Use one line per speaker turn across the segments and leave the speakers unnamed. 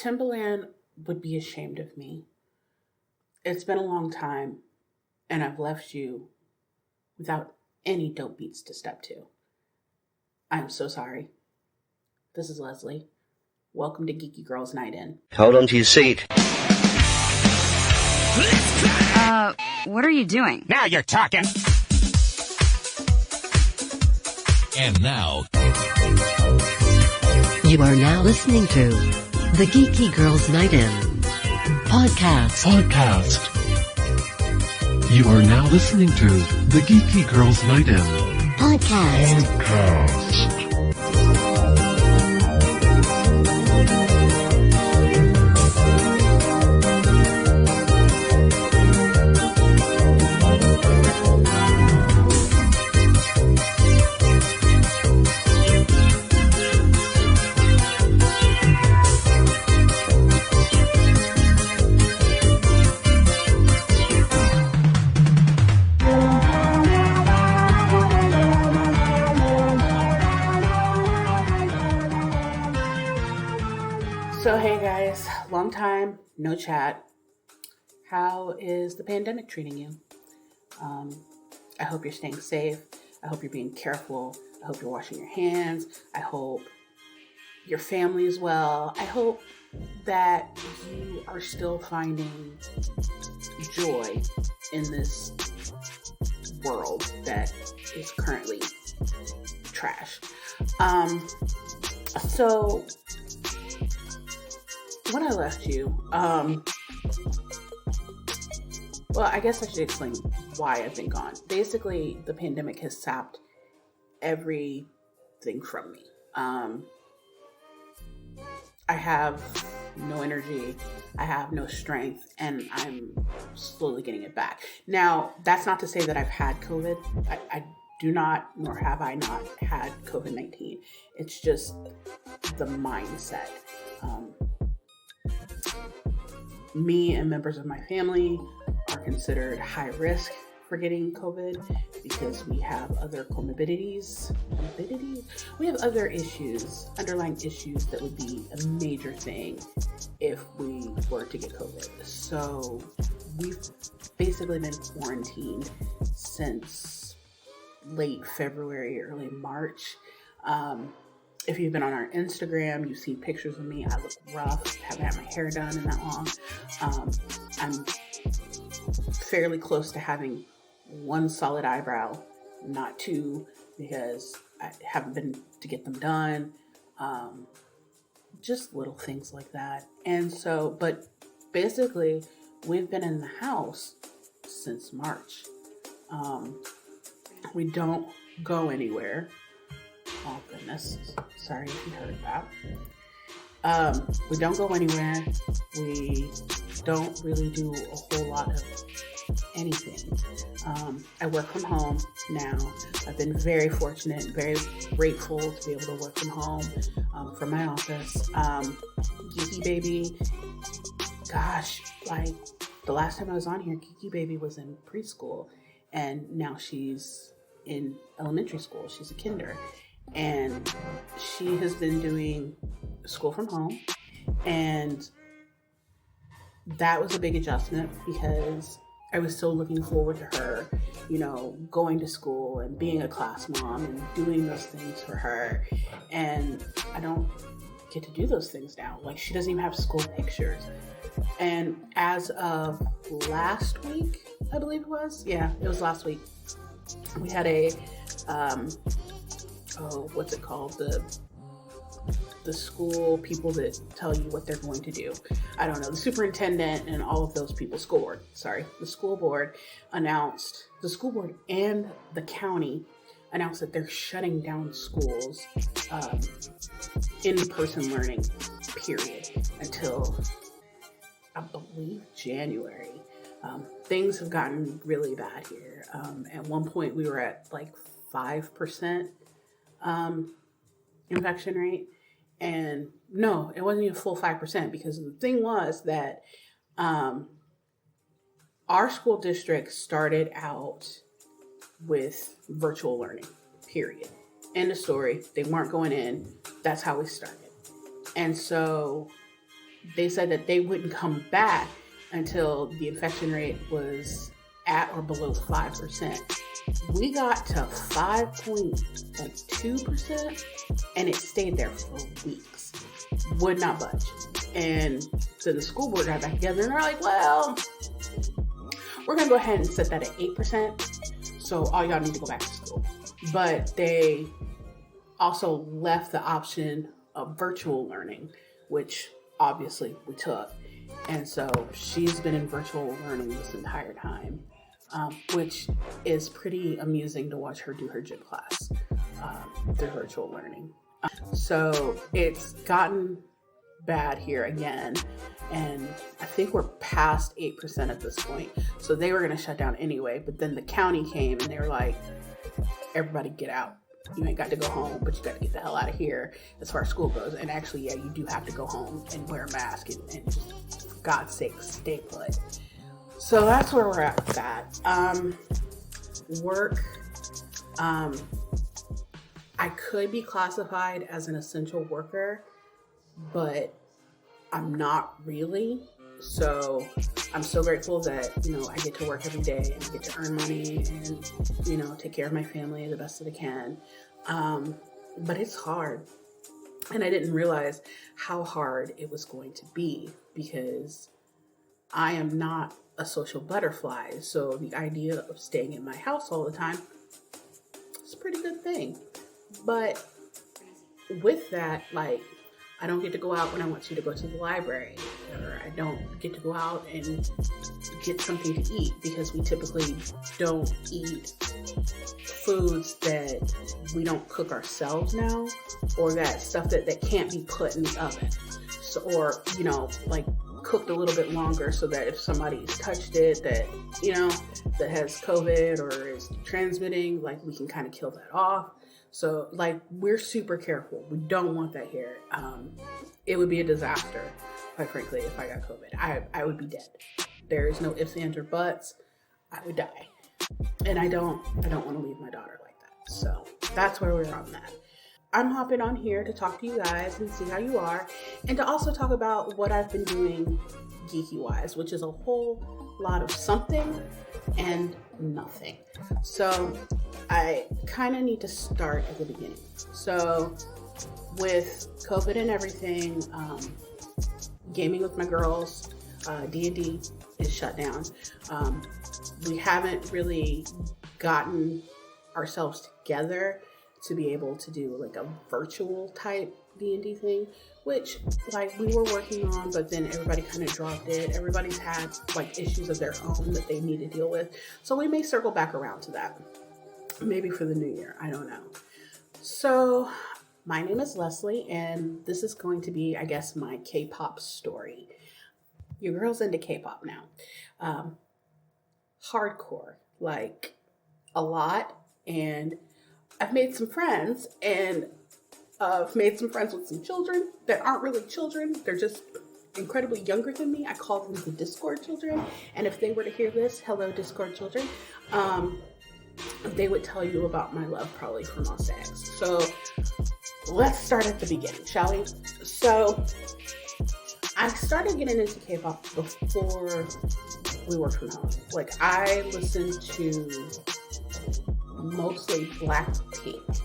Timbaland would be ashamed of me. It's been a long time, and I've left you without any dope beats to step to. I am so sorry. This is Leslie. Welcome to Geeky Girls Night In.
Hold on to your seat.
What are you doing?
Now you're talking.
And now,
you are now listening to the Geeky Girls Night In podcast.
You are now listening to the Geeky Girls Night In
podcast.
So hey guys, long time, no chat. How is the pandemic treating you? I hope you're staying safe. I hope you're being careful. I hope you're washing your hands. I hope your family is well. I hope that you are still finding joy in this world that is currently trash. So when I left you, well, I guess I should explain why I've been gone. Basically, the pandemic has sapped everything from me. I have no energy, I have no strength, and I'm slowly getting it back. Now, that's not to say that I've had COVID. I do not, nor have I not had COVID-19. It's just the mindset. Me and members of my family are considered high risk for getting COVID because we have other comorbidities. We have other issues, underlying issues that would be a major thing if we were to get COVID. So we've basically been quarantined since late February, early March. If you've been on our Instagram, you've seen pictures of me. I look rough. Haven't had my hair done in that long. I'm fairly close to having one solid eyebrow, not two, because I haven't been to get them done. Just little things like that. And so, but basically, we've been in the house since March. We don't go anywhere. Oh goodness, sorry if you heard that. We don't go anywhere. We don't really do a whole lot of anything. I work from home now. I've been very fortunate, very grateful to be able to work from home, from my office. Geeky baby, gosh, like the last time I was on here, Geeky baby was in preschool, and now she's in elementary school. She's a kinder. And she has been doing school from home, and that was a big adjustment because I was so looking forward to her, going to school and being a class mom and doing those things for her. And I don't get to do those things now. Like, she doesn't even have school pictures. And as of last week, I believe it was. Yeah, it was last week. We had a, what's it called? The school people that tell you what they're going to do. I don't know. The superintendent and all of those people, the school board announced, the school board and the county announced that they're shutting down schools, in-person learning, period, until, I believe, January. Things have gotten really bad here. At one point we were at like 5% infection rate. And no, it wasn't even full 5%, because the thing was that our school district started out with virtual learning, period. End of story. They weren't going in. That's how we started. And so they said that they wouldn't come back until the infection rate was at or below 5%. We got to 5.2%, and it stayed there for weeks. Would not budge. And so the school board got back together and they're like, well, we're going to go ahead and set that at 8%. So all y'all need to go back to school. But they also left the option of virtual learning, which obviously we took. And so she's been in virtual learning this entire time, which is pretty amusing to watch her do her gym class through virtual learning. So it's gotten bad here again. And I think we're past 8% at this point. So they were going to shut down anyway. But then the county came and they were like, everybody get out. You ain't got to go home, but you got to get the hell out of here as far as school goes. And actually, yeah, you do have to go home and wear a mask and just, for God's sake, stay put. So that's where we're at with that. Work. I could be classified as an essential worker, but I'm not really. So I'm so grateful that, I get to work every day and I get to earn money and, take care of my family the best that I can. But it's hard. And I didn't realize how hard it was going to be because I am not a social butterfly. So the idea of staying in my house all the time is a pretty good thing. But with that, I don't get to go out when I want to go to the library, or I don't get to go out and get something to eat because we typically don't eat foods that we don't cook ourselves now, or that stuff that can't be put in the oven. So, or, cooked a little bit longer so that if somebody's touched it that has COVID or is transmitting, we can kind of kill that off. So, we're super careful. We don't want that here. It would be a disaster, quite frankly, if I got COVID. I would be dead. There is no ifs, ands, or buts. I would die. And I don't want to leave my daughter like that. So, that's where we're on that. I'm hopping on here to talk to you guys and see how you are, and to also talk about what I've been doing geeky-wise, which is a whole lot of something and nothing. So I kind of need to start at the beginning. So with COVID and everything, gaming with my girls, D&D is shut down. We haven't really gotten ourselves together to be able to do a virtual type D&D thing, which we were working on, but then everybody kind of dropped it. Everybody's had issues of their own that they need to deal with. So we may circle back around to that. Maybe for the new year. I don't know. So my name is Leslie, and this is going to be, I guess, my K-pop story. Your girl's into K-pop now. Hardcore, a lot. And I've made some friends, and I've made some friends with some children that aren't really children. They're just incredibly younger than me. I call them the Discord children. And if they were to hear this, hello, Discord children, they would tell you about my love probably for Monsta X. So let's start at the beginning, shall we? So I started getting into K-pop before we worked from home. I listened to mostly Blackpink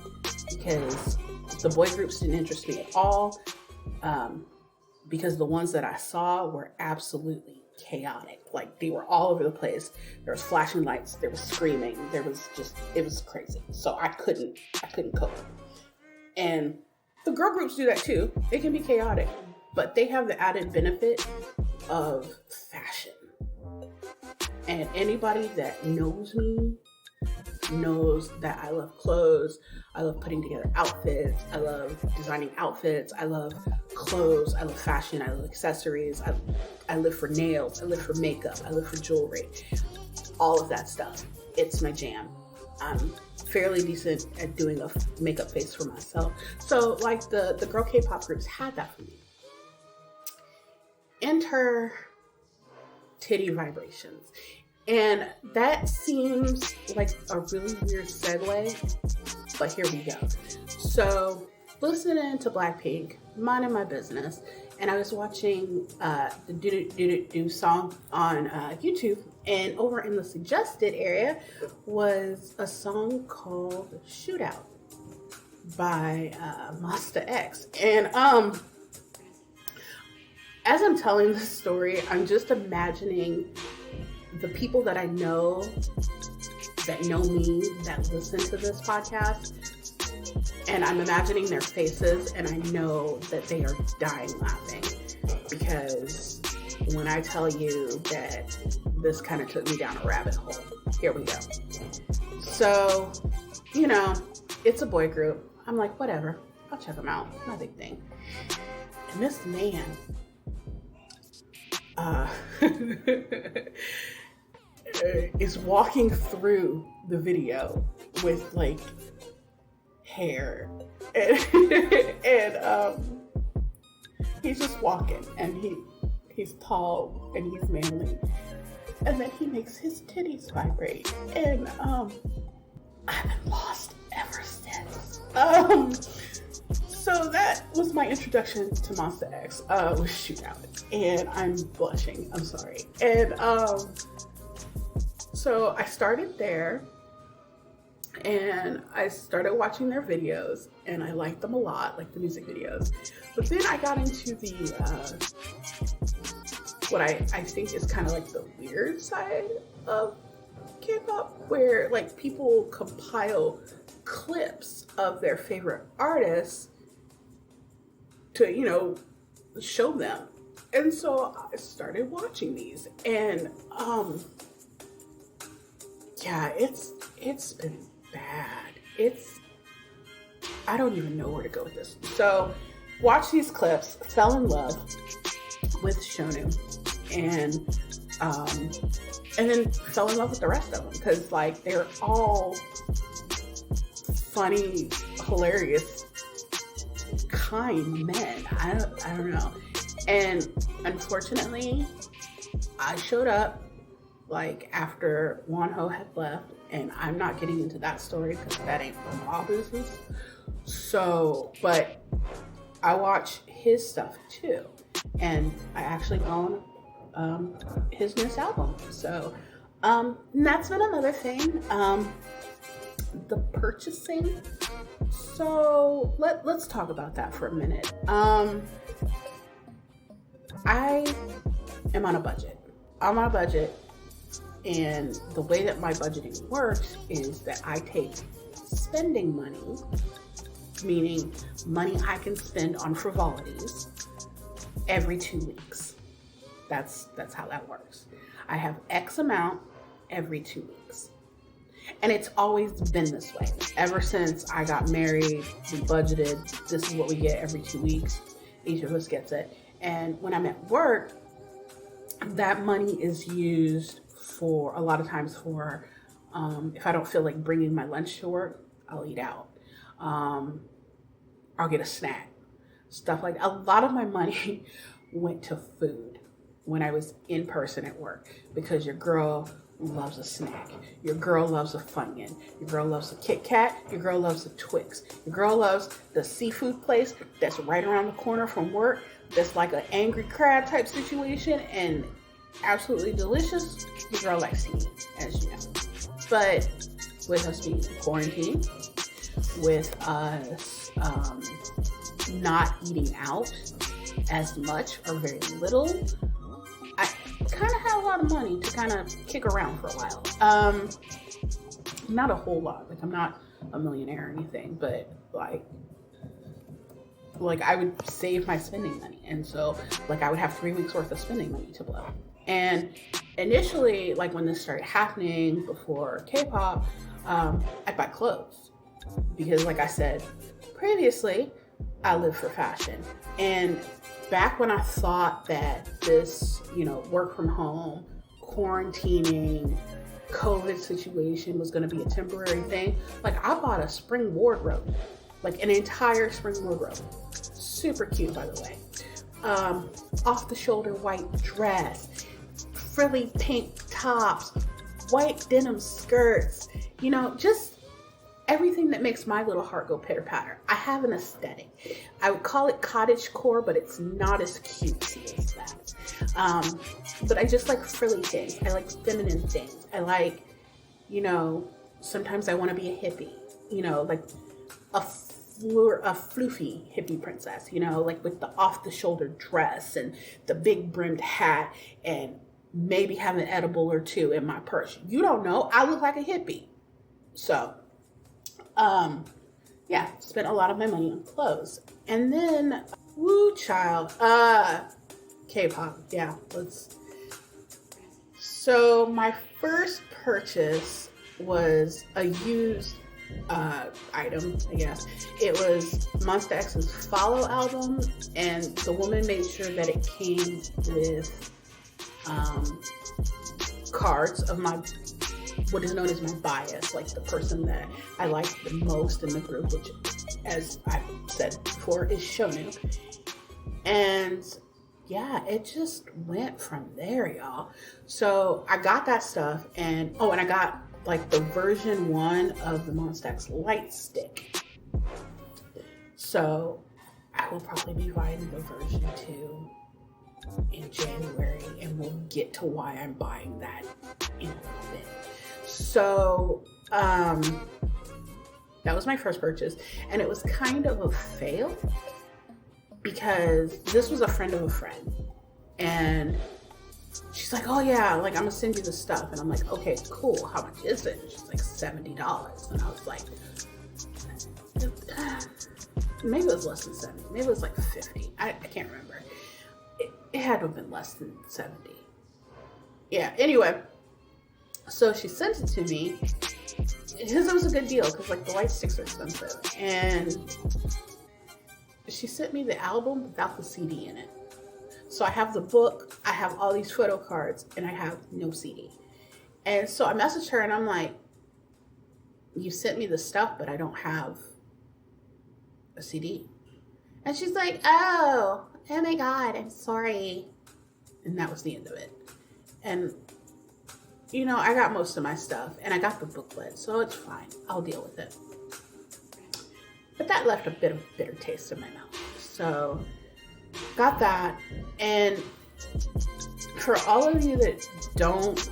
because the boy groups didn't interest me at all, because the ones that I saw were absolutely chaotic. They were all over the place. There was flashing lights, there was screaming, it was crazy. So I couldn't cope. And the girl groups do that too. They can be chaotic, but they have the added benefit of fashion. And anybody that knows me knows that I love clothes. I love putting together outfits. I love designing outfits. I love clothes. I love fashion. I love accessories. I live for nails. I live for makeup. I live for jewelry. All of that stuff. It's my jam. I'm fairly decent at doing a makeup face for myself. So the girl K-pop groups had that for me. Enter Titty Vibrations. And that seems like a really weird segue, but here we go. So, listening to Blackpink, minding my business, and I was watching the do song on YouTube, and over in the suggested area was a song called Shootout by mrsckugsGaming. And as I'm telling this story, I'm just imagining the people that I know that know me, that listen to this podcast, and I'm imagining their faces, and I know that they are dying laughing, because when I tell you that this kind of took me down a rabbit hole, here we go. So, you know, it's a boy group. I'm like, whatever, I'll check them out, no big thing. And this man, is walking through the video with like hair and he's just walking, and he's tall and he's manly, and then he makes his titties vibrate, and I've been lost ever since. So that was my introduction to Monsta X with Shootout, and I'm blushing, I'm sorry. And so I started there, and I started watching their videos, and I liked them a lot, like the music videos. But then I got into the what I think is kind of like the weird side of K-pop, where like people compile clips of their favorite artists to, you know, show them. And so I started watching these, and yeah, it's been bad. I don't even know where to go with this. So watch these clips, fell in love with Shonu, and then fell in love with the rest of them, because like they're all funny, hilarious, kind men. I don't know. And unfortunately, I showed up like after Wonho had left, and I'm not getting into that story because that ain't my business. So, but I watch his stuff too, and I actually own his newest album. So that's been another thing. The purchasing. So let's talk about that for a minute. I am on a budget. I'm on a budget, and the way that my budgeting works is that I take spending money, meaning money I can spend on frivolities, every 2 weeks. That's how that works. I have X amount every 2 weeks. And it's always been this way. Ever since I got married, we budgeted, this is what we get every 2 weeks. Each of us gets it. And when I'm at work, that money is used for, a lot of times for, if I don't feel like bringing my lunch to work, I'll eat out. I'll get a snack. Stuff like, a lot of my money went to food when I was in person at work, because your girl loves a snack. Your girl loves a Funyun. Your girl loves a Kit Kat. Your girl loves a Twix. Your girl loves the seafood place that's right around the corner from work, that's like an angry crab type situation and absolutely delicious. Your girl likes to eat, as you know. But with us being in quarantine, with us not eating out as much or very little, I kind of had a lot of money to kind of kick around for a while. Not a whole lot. Like, I'm not a millionaire or anything, but like I would save my spending money. And so like I would have 3 weeks worth of spending money to blow. And initially, like when this started happening before K-pop, I'd buy clothes, because like I said previously, I live for fashion. And back when I thought that this, you know, work from home, quarantining, COVID situation was going to be a temporary thing, like I bought a spring wardrobe, like an entire spring wardrobe. Super cute, by the way. Off the shoulder white dress, frilly pink tops, white denim skirts, you know, just everything that makes my little heart go pitter patter. I have an aesthetic. I would call it cottagecore, but it's not as cutesy as that. But I just like frilly things. I like feminine things. I like, sometimes I want to be a hippie, like a floofy hippie princess, like with the off-the-shoulder dress and the big brimmed hat and maybe have an edible or two in my purse. You don't know. I look like a hippie. So, spent a lot of my money on clothes. And then, woo child, K-pop, yeah, So my first purchase was a used item, I guess. It was Monsta X's Follow album, and the woman made sure that it came with cards of what is known as my bias, like the person that I like the most in the group, which, as I've said before, is Shonu. And yeah, it just went from there, y'all. So I got that stuff, and I got like the version 1 of the Monsta X light stick. So I will probably be buying the version 2 in January, and we'll get to why I'm buying that in a little bit. So that was my first purchase, and it was kind of a fail because this was a friend of a friend, and she's like, oh yeah, like I'm gonna send you the stuff, and I'm like, okay, cool, how much is it? And she's like $70, and I was like, maybe it was less than 70, maybe it was like 50, I can't remember. It had to have been less than 70. Yeah, anyway, so she sent it to me because it was a good deal, because like the light sticks are expensive, and she sent me the album without the CD in it. So I have the book, I have all these photo cards, and I have no CD. And so I messaged her and I'm like, you sent me the stuff, but I don't have a CD. And she's like, oh my God, I'm sorry. And that was the end of it. And, I got most of my stuff, and I got the booklet, so it's fine. I'll deal with it. But that left a bit of bitter taste in my mouth. So got that. And for all of you that don't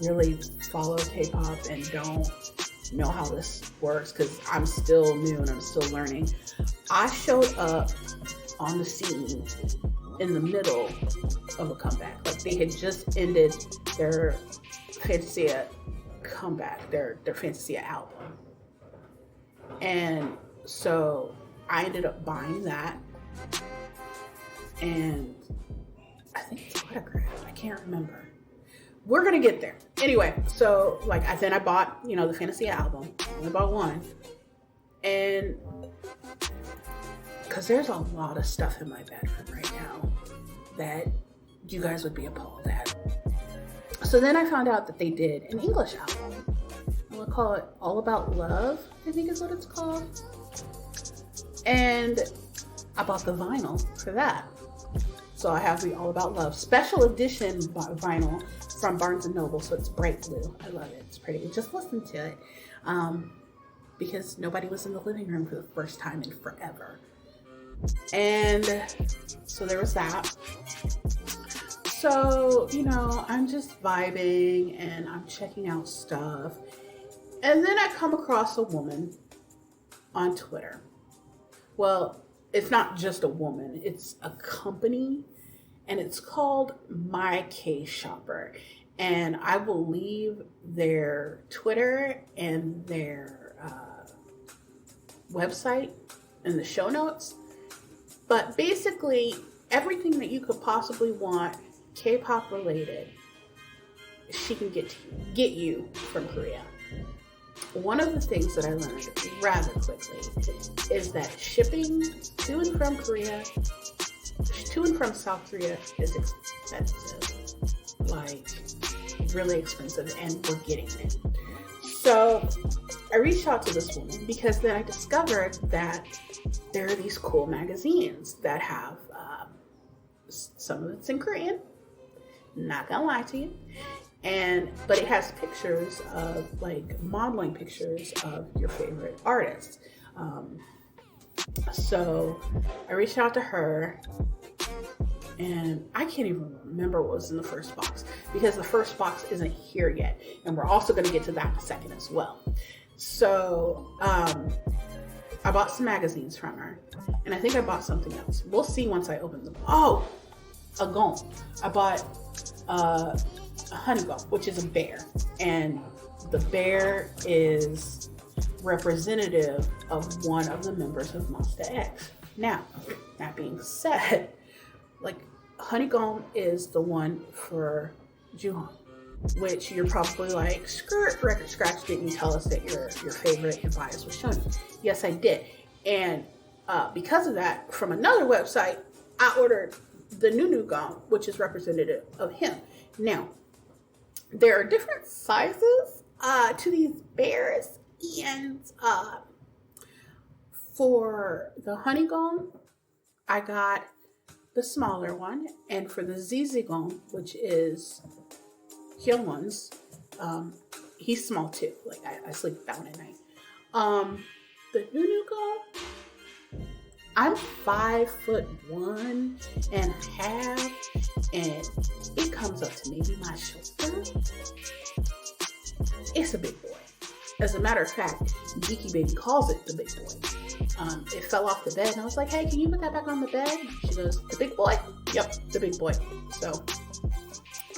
really follow K-pop and don't know how this works, because I'm still new and I'm still learning, I showed up on the scene in the middle of a comeback. Like they had just ended their Fantasia comeback, their Fantasia album. And so I ended up buying that, and I think it's autographed. I can't remember. We're gonna get there. Anyway, so then I bought, the Fantasia album. I only bought one, and because there's a lot of stuff in my bedroom right now that you guys would be appalled at. So then I found out that they did an English album. We'll call it All About Love, I think is what it's called. And I bought the vinyl for that. So I have the All About Love special edition vinyl from Barnes & Noble. So it's bright blue. I love it. It's pretty. Just listen to it. Because nobody was in the living room for the first time in forever. And so there was that. So, I'm just vibing and I'm checking out stuff. And then I come across a woman on Twitter. Well, it's not just a woman, it's a company, and it's called My K Shopper. And I will leave their Twitter and their website in the show notes. But basically, everything that you could possibly want K-pop related, she can get you from Korea. One of the things that I learned rather quickly is that shipping to and from South Korea is expensive, like really expensive, and we're getting it. So I reached out to this woman because then I discovered that there are these cool magazines that have some of it's in Korean, not gonna lie to you, but it has pictures of modeling pictures of your favorite artists. So I reached out to her, and I can't even remember what was in the first box because the first box isn't here yet. And we're also going to get to that in a second as well. So I bought some magazines from her, and I think I bought something else. We'll see once I open them. Oh, a gome. I bought a honey gome, which is a bear. And the bear is representative of one of the members of Monsta X. Now, that being said, like, honeycomb is the one for Juhan, which you're probably like, skirt, record scratch, didn't you tell us that your favorite, your bias was shown? Yes, I did. And because of that, from another website, I ordered the new gum, which is representative of him. Now, there are different sizes to these bears, and for the honeycomb, I got the smaller one, and for the Zizigong, which is Hyunwon's, he's small too. Like I sleep with that one at night. The Nunugong, I'm 5'1.5", and it comes up to maybe my shoulder. It's a big boy. As a matter of fact, Geeky Baby calls it the big boy. It fell off the bed, and I was like, hey, can you put that back on the bed? She goes, the big boy? Yep, the big boy. So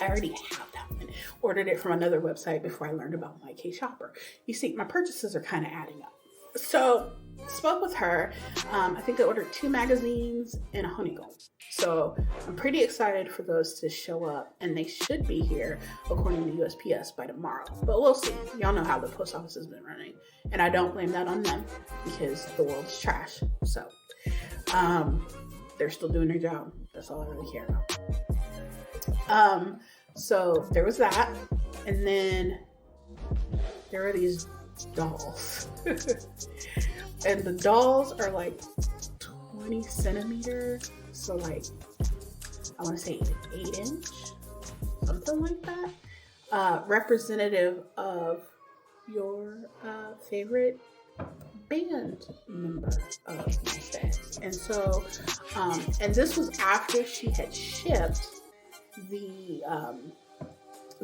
I already have that one. Ordered it from another website before I learned about My K Shopper. You see, my purchases are kind of adding up. So spoke with her. I think I ordered 2 magazines and a honeycomb. So I'm pretty excited for those to show up, and they should be here according to USPS by tomorrow. But we'll see. Y'all know how the post office has been running, and I don't blame that on them because the world is trash. So they're still doing their job. That's all I really care about. So there was that, and then there are these dolls. And the dolls are like 20 centimeters, so like I want to say 8 inch, something like that, representative of your favorite band member of Monsta X. And so and this was after she had shipped the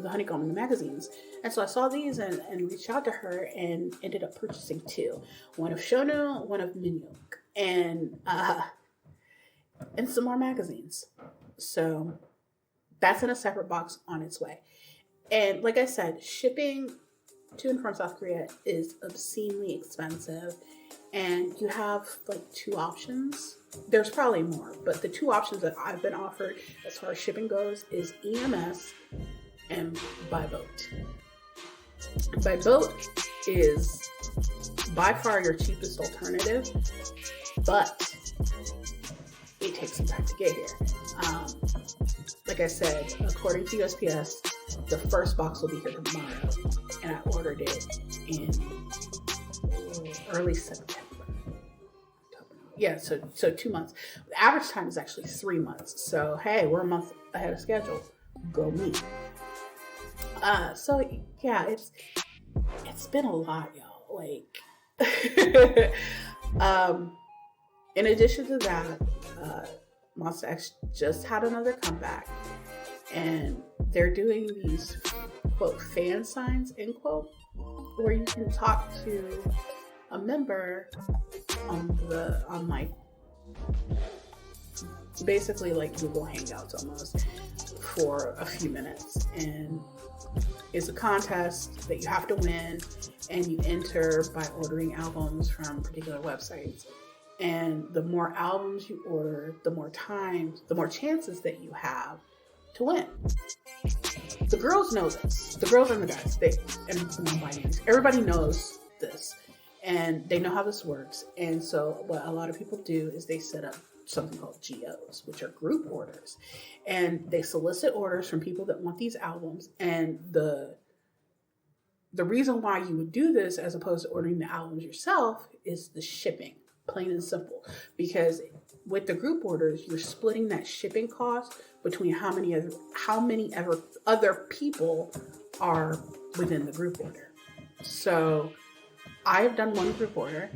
honeycomb in the magazines. And so I saw these and reached out to her and ended up purchasing 2. One of Shonu, one of Minyuk, and some more magazines. So that's in a separate box on its way. And like I said, shipping to and from South Korea is obscenely expensive. And you have like 2 options. There's probably more, but the 2 options that I've been offered as far as shipping goes is EMS and by boat. By boat is by far your cheapest alternative, but it takes some time to get here. Like I said, according to USPS, the first box will be here tomorrow, and I ordered it in early September. Yeah, so 2 months. The average time is actually 3 months. So hey, we're a month ahead of schedule. Go me. So yeah, it's been a lot, y'all. Like, in addition to that, Monsta X just had another comeback, and they're doing these quote fan signs end quote, where you can talk to a member on like basically like Google Hangouts almost for a few minutes, and it's a contest that you have to win, and you enter by ordering albums from particular websites. And the more albums you order, the more chances that you have to win. The girls know this. The girls and the guys, everybody knows this, and they know how this works. And so what a lot of people do is they set up something called GOs, which are group orders, and they solicit orders from people that want these albums. And the reason why you would do this as opposed to ordering the albums yourself is the shipping, plain and simple. Because with the group orders, you're splitting that shipping cost between how many other people are within the group order. So I have done one group order,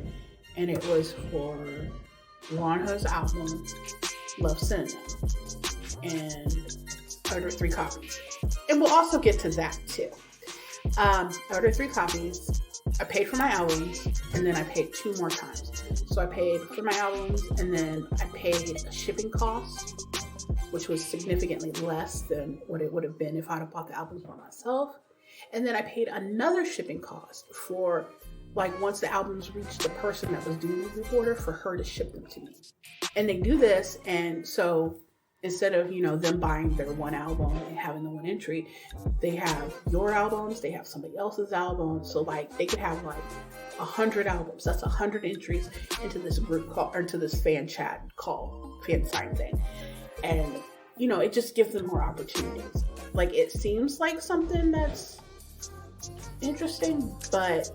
and it was for Rana's album, Love Cinnamon, and I ordered 3 copies. And we'll also get to that too. I ordered 3 copies. I paid for my albums, and then I paid 2 more times. So I paid for my albums, and then I paid a shipping cost, which was significantly less than what it would have been if I'd have bought the albums by myself. And then I paid another shipping cost for, like, once the albums reached the person that was doing the group order, for her to ship them to me. And they do this, and so instead of, them buying their one album and having the one entry, they have your albums, they have somebody else's albums. So like they could have like 100 albums. That's 100 entries into this group call, or into this fan chat call, fan sign thing. And, it just gives them more opportunities. Like, it seems like something that's interesting, but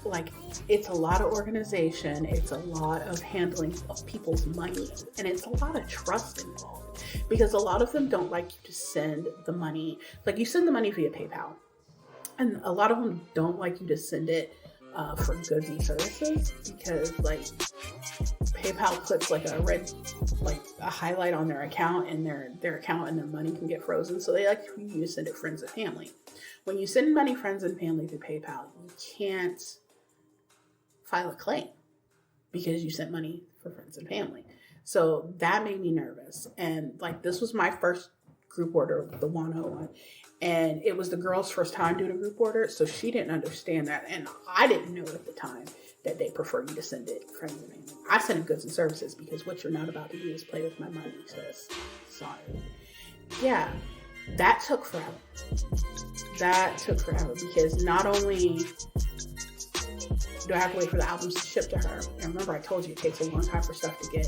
like, it's a lot of organization, it's a lot of handling of people's money, and it's a lot of trust involved, because a lot of them don't like you to send the money, like you send the money via PayPal, and a lot of them don't like you to send it for goods and services, because like PayPal puts like a highlight on their account, and their account and their money can get frozen, so they like you to send it friends and family. When you send money friends and family through PayPal, you can't file a claim because you sent money for friends and family. So that made me nervous. And like, this was my first group order, the 101. And it was the girl's first time doing a group order. So she didn't understand that. And I didn't know at the time that they prefer you to send it friends and family. I send it goods and services, because what you're not about to do is play with my money. Sis. Sorry. Yeah, that took forever. Because not only do I have to wait for the albums to ship to her, and remember I told you it takes a long time for stuff to get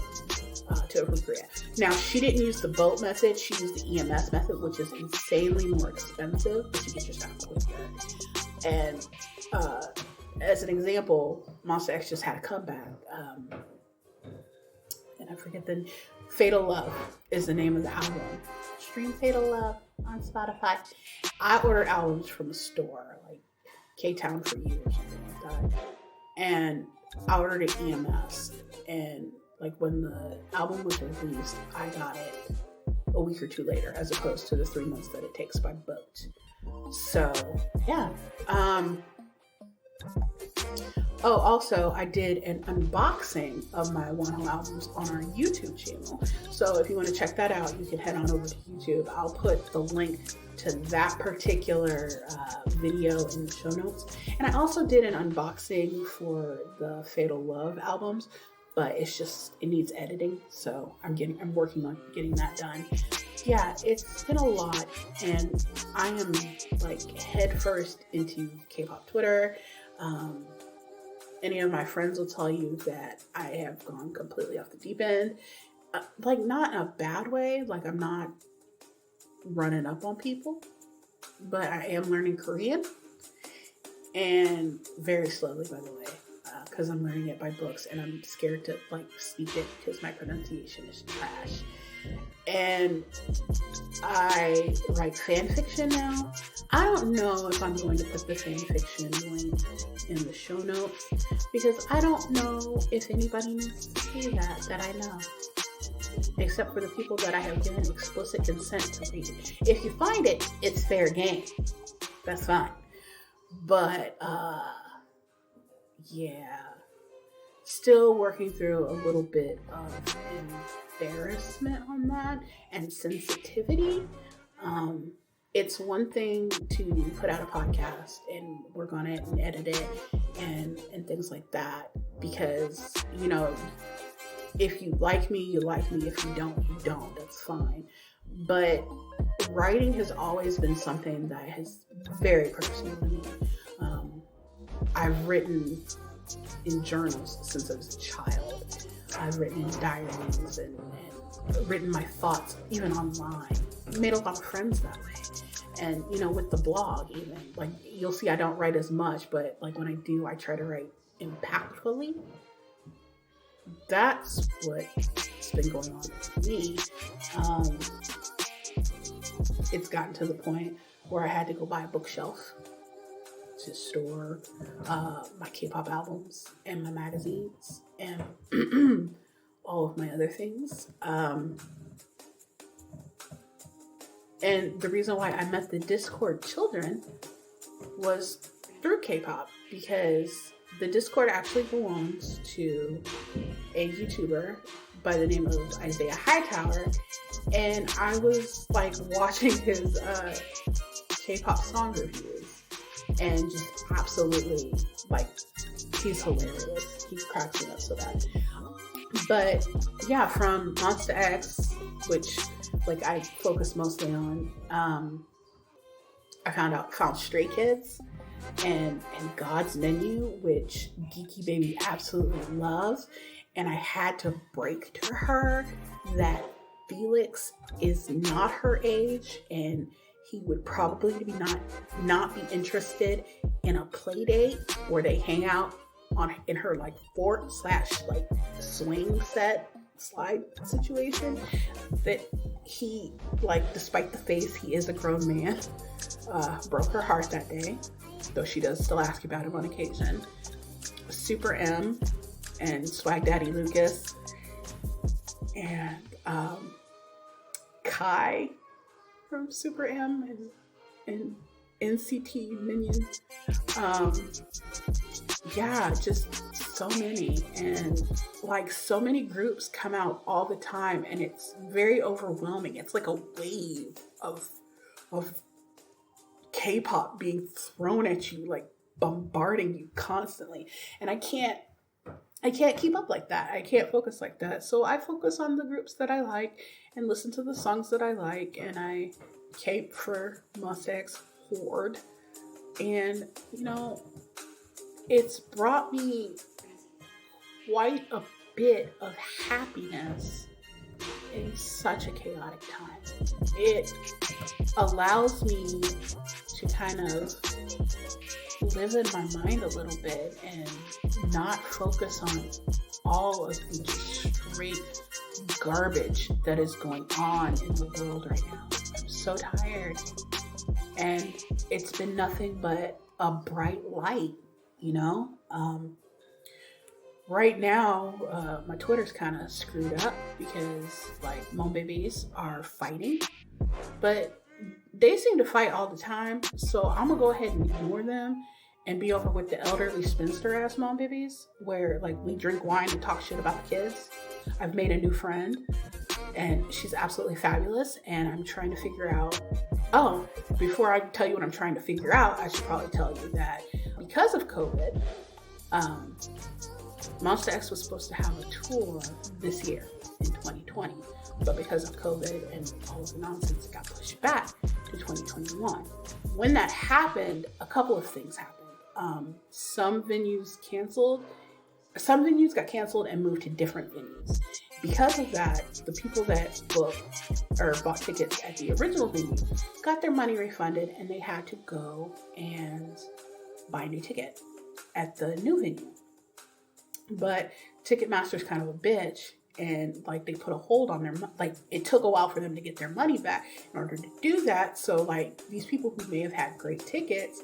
to a proofreader. Now, she didn't use the boat method, she used the EMS method, which is insanely more expensive, but you get your stuff quicker. And as an example, Monster X just had a comeback, and I forget Fatal Love is the name of the album. Stream Fatal Love on Spotify. I ordered albums from a store, like K-Town for You or something like that. And I ordered it EMS. And like, when the album was released, I got it a week or 2 later, as opposed to the 3 months that it takes by boat. So, yeah. Oh, also, I did an unboxing of my One albums on our YouTube channel. So if you want to check that out, you can head on over to YouTube. I'll put the link to that particular video in the show notes. And I also did an unboxing for the Fatal Love albums, but it needs editing. So I'm working on getting that done. Yeah, it's been a lot, and I am like head first into K-pop Twitter. Any of my friends will tell you that I have gone completely off the deep end. Like, not in a bad way. Like, I'm not running up on people, but I am learning Korean, and very slowly, by the way, because I'm learning it by books, and I'm scared to like speak it because my pronunciation is trash. And I write fan fiction now. I don't know if I'm going to put the fan fiction link in the show notes, because I don't know if anybody needs to see that I know, except for the people that I have given explicit consent to read. If you find it, it's fair game. That's fine. But, yeah. Still working through a little bit of embarrassment on that, and sensitivity. It's one thing to put out a podcast and work on it and edit it and things like that, because, if you like me, you like me. If you don't, you don't. That's fine. But writing has always been something that is very personal to me. I've written in journals since I was a child. I've written in diaries and written my thoughts even online. Made a lot of friends that way. And, with the blog even, like, you'll see I don't write as much, but like when I do, I try to write impactfully. That's what's been going on with me. It's gotten to the point where I had to go buy a bookshelf to store my K-pop albums and my magazines and all of my other things. And the reason why I met the Discord children was through K-pop, because the Discord actually belongs to a YouTuber by the name of Isaiah Hightower, and I was like watching his K-pop song reviews and just absolutely like, he's hilarious. He cracks me up so bad. But yeah, from Monsta X, which like I focus mostly on, I found Stray Kids and God's Menu, which Geeky Baby absolutely loves. And I had to break to her that Felix is not her age, and he would probably not be interested in a play date where they hang out in her like fort / like swing set slide situation. That he, like, despite the face, he is a grown man, broke her heart that day, though she does still ask about him on occasion. Super M and Swag Daddy Lucas and Kai from Super M and NCT Minion. Yeah, just so many, and like so many groups come out all the time, and it's very overwhelming. It's like a wave of K-pop being thrown at you, like bombarding you constantly, and I can't keep up like that. I can't focus like that. So I focus on the groups that I like and listen to the songs that I like, and I cape for Monsta X Horde, and you know, it's brought me quite a bit of happiness in such a chaotic time. It allows me to kind of live in my mind a little bit and not focus on all of the straight garbage that is going on in the world right now. I'm so tired, and it's been nothing but a bright light, you know? Right now, my Twitter's kind of screwed up because like Mon Babies are fighting, but they seem to fight all the time. So I'm gonna go ahead and ignore them and be over with the elderly spinster ass Mon Babies, where like we drink wine and talk shit about the kids. I've made a new friend and she's absolutely fabulous, and I'm trying to figure out, oh, before I tell you what I'm trying to figure out, I should probably tell you that because of COVID, Monsta X was supposed to have a tour this year in 2020, but because of COVID and all of the nonsense, it got pushed back to 2021. When that happened, a couple of things happened. Some venues got canceled and moved to different venues. Because of that, the people that bought tickets at the original venue got their money refunded, and they had to go and buy a new ticket at the new venue. But Ticketmaster's kind of a bitch, and like they put a hold on their like it took a while for them to get their money back in order to do that. So like these people who may have had great tickets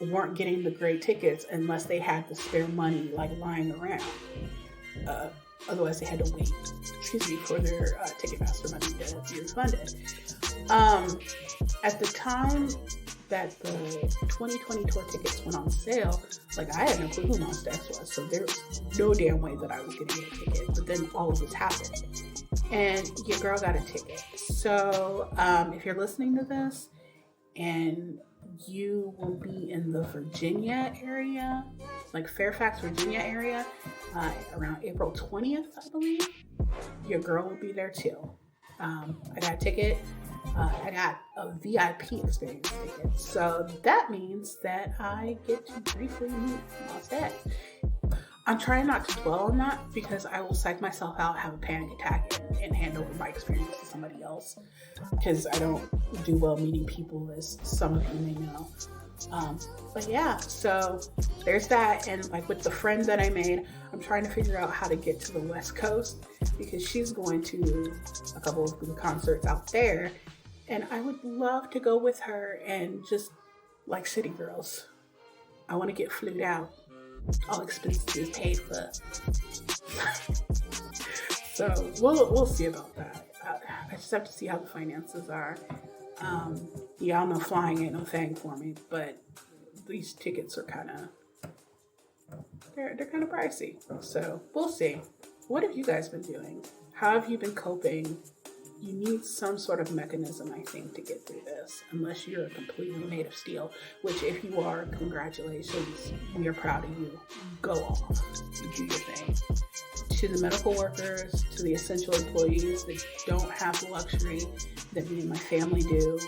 weren't getting the great tickets unless they had the spare money like lying around. Otherwise they had to wait, for their Ticketmaster money to be refunded. At the time that the 2020 tour tickets went on sale, like I had no clue who Monsta X was, so there was no damn way that I was gonna get a ticket. But then all of this happened, and your girl got a ticket. So if you're listening to this and you will be in the Virginia area, like Fairfax, Virginia area, around April 20th, I believe, your girl will be there too. I got a ticket. I got a VIP experience ticket. So that means that I get to briefly meet Monsta X. I'm trying not to dwell on that because I will psych myself out, have a panic attack, and hand over my experience to somebody else. Because I don't do well meeting people, as some of you may know. But yeah, so there's that. And like with the friend that I made, I'm trying to figure out how to get to the West Coast because she's going to a couple of the concerts out there. And I would love to go with her and just like city girls, I want to get flued out. All expenses paid for. So we'll see about that. I just have to see how the finances are. Y'all know flying ain't no thing for me, but these tickets are they're kind of pricey. So we'll see. What have you guys been doing? How have you been coping? You need some sort of mechanism, I think, to get through this, unless you're completely made of steel, which if you are, congratulations. We are proud of you. Go off. You do your thing. To the medical workers, to the essential employees that don't have the luxury that me and my family do,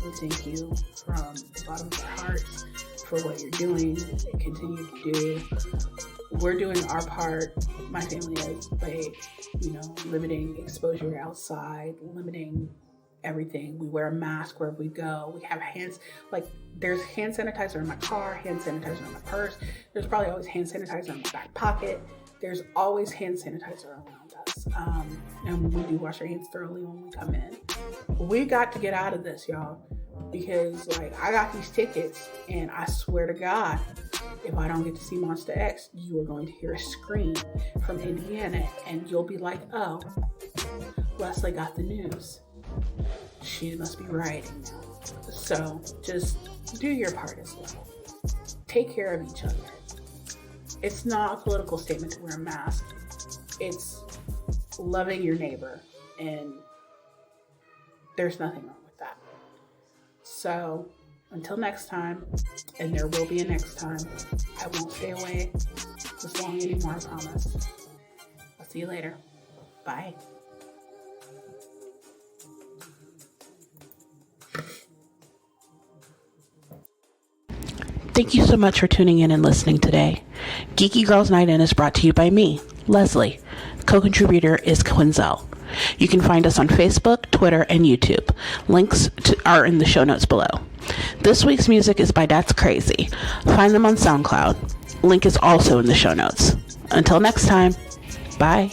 we thank you from the bottom of our hearts for what you're doing and continue to do. We're doing our part. My family is by, limiting exposure outside, limiting everything. We wear a mask wherever we go. We have there's hand sanitizer in my car, hand sanitizer in my purse. There's probably always hand sanitizer in my back pocket. There's always hand sanitizer around us. And we do wash our hands thoroughly when we come in. We got to get out of this, y'all, because I got these tickets, and I swear to God, if I don't get to see Monster X, you are going to hear a scream from Indiana, and you'll be like, oh, Leslie got the news. She must be rioting now. So just do your part as well. Take care of each other. It's not a political statement to wear a mask. It's loving your neighbor, and there's nothing wrong with that. So until next time, and there will be a next time, I won't stay away this long anymore, I promise. I'll see you later. Bye. Thank you so much for tuning in and listening today. Geeky Girls Night In is brought to you by me, Leslie. Co-contributor is Quinzel. You can find us on Facebook, Twitter, and YouTube. Links are in the show notes below. This week's music is by That's Crazy. Find them on SoundCloud. Link is also in the show notes. Until next time, bye.